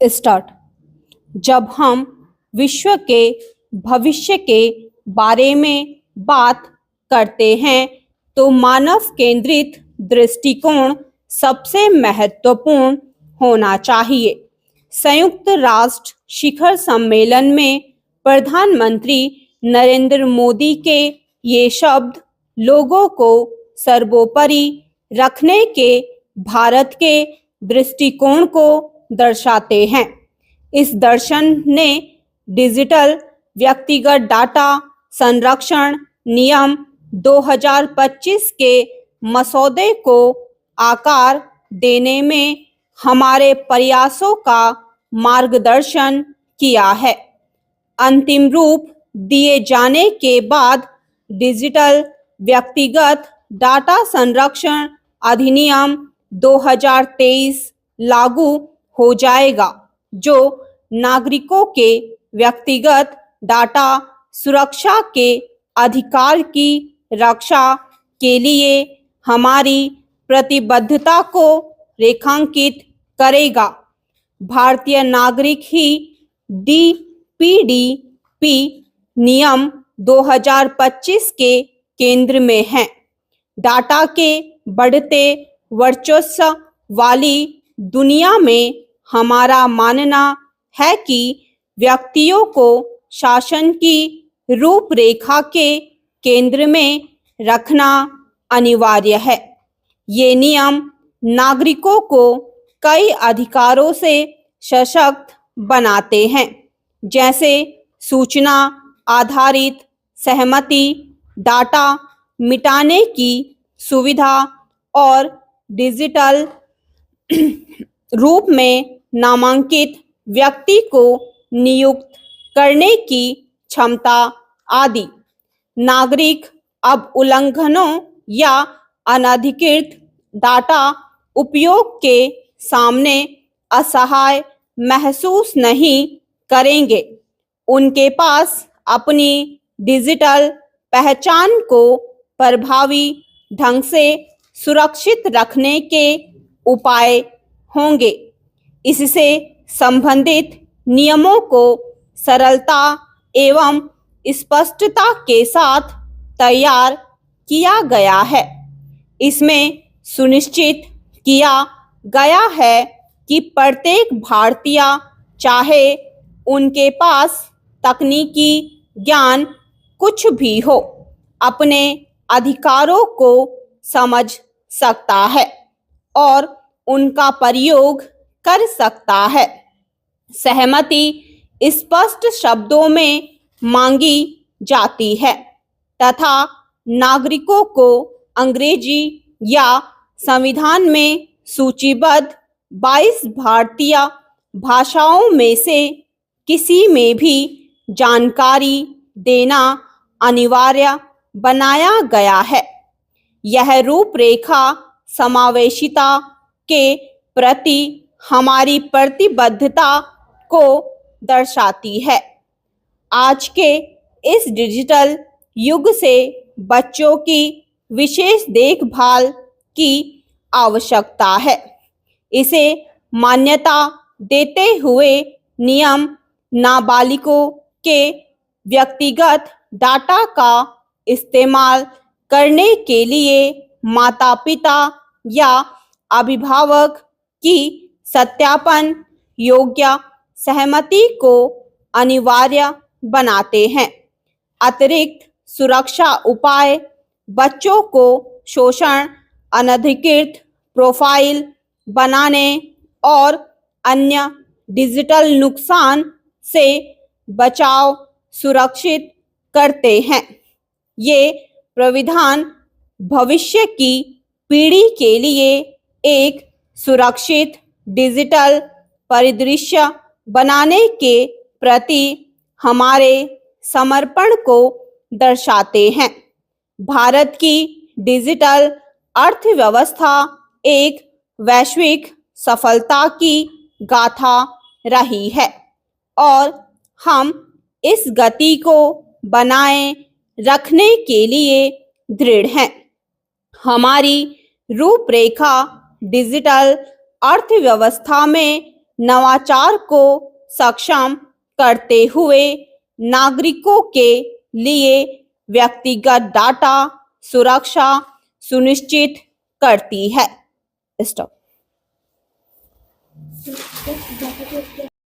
Start. जब हम विश्व के भविष्य के बारे में बात करते हैं तो मानव केंद्रित दृष्टिकोण सबसे महत्वपूर्ण होना चाहिए। संयुक्त राष्ट्र शिखर सम्मेलन में प्रधानमंत्री नरेंद्र मोदी के ये शब्द लोगों को सर्वोपरि रखने के भारत के दृष्टिकोण को दर्शाते हैं। इस दर्शन ने डिजिटल व्यक्तिगत डाटा संरक्षण नियम 2025 के मसौदे को आकार देने में हमारे प्रयासों का मार्गदर्शन किया है। अंतिम रूप दिए जाने के बाद डिजिटल व्यक्तिगत डाटा संरक्षण अधिनियम 2023 लागू हो जाएगा, जो नागरिकों के व्यक्तिगत डाटा सुरक्षा के अधिकार की रक्षा के लिए हमारी प्रतिबद्धता को रेखांकित करेगा। भारतीय नागरिक ही डीपीडीपी नियम 2025 के केंद्र में हैं। डाटा के बढ़ते वर्चस्व वाली दुनिया में हमारा मानना है कि व्यक्तियों को शासन की रूपरेखा के केंद्र में रखना अनिवार्य है। ये नियम नागरिकों को कई अधिकारों से सशक्त बनाते हैं, जैसे सूचना आधारित सहमति, डाटा मिटाने की सुविधा और डिजिटल रूप में नामांकित व्यक्ति को नियुक्त करने की क्षमता आदि। नागरिक अब उल्लंघनों या अनधिकृत डाटा उपयोग के सामने असहाय महसूस नहीं करेंगे। उनके पास अपनी डिजिटल पहचान को प्रभावी ढंग से सुरक्षित रखने के उपाय होंगे। इससे संबंधित नियमों को सरलता एवं स्पष्टता के साथ तैयार किया गया है। इसमें सुनिश्चित किया गया है कि प्रत्येक भारतीय, चाहे उनके पास तकनीकी ज्ञान कुछ भी हो, अपने अधिकारों को समझ सकता है और उनका प्रयोग कर सकता है। सहमति स्पष्ट शब्दों में मांगी जाती है तथा नागरिकों को अंग्रेजी या संविधान में सूचीबद्ध 22 भारतीय भाषाओं में से किसी में भी जानकारी देना अनिवार्य बनाया गया है। यह रूपरेखा समावेशिता के प्रति हमारी प्रतिबद्धता को दर्शाती है। आज के इस डिजिटल युग से बच्चों की विशेष देखभाल की आवश्यकता है। इसे मान्यता देते हुए नियम नाबालिगों के व्यक्तिगत डाटा का इस्तेमाल करने के लिए माता-पिता या अभिभावक की सत्यापन योग्य सहमति को अनिवार्य बनाते हैं। अतिरिक्त सुरक्षा उपाय बच्चों को शोषण, अनधिकृत प्रोफाइल बनाने और अन्य डिजिटल नुकसान से बचाव सुरक्षित करते हैं। ये प्राविधान भविष्य की पीढ़ी के लिए एक सुरक्षित डिजिटल परिदृश्य बनाने के प्रति हमारे समर्पण को दर्शाते हैं। भारत की डिजिटल अर्थव्यवस्था एक वैश्विक सफलता की गाथा रही है और हम इस गति को बनाए रखने के लिए दृढ़ हैं। हमारी रूपरेखा डिजिटल अर्थव्यवस्था में नवाचार को सक्षम करते हुए नागरिकों के लिए व्यक्तिगत डाटा सुरक्षा सुनिश्चित करती है। स्टॉप।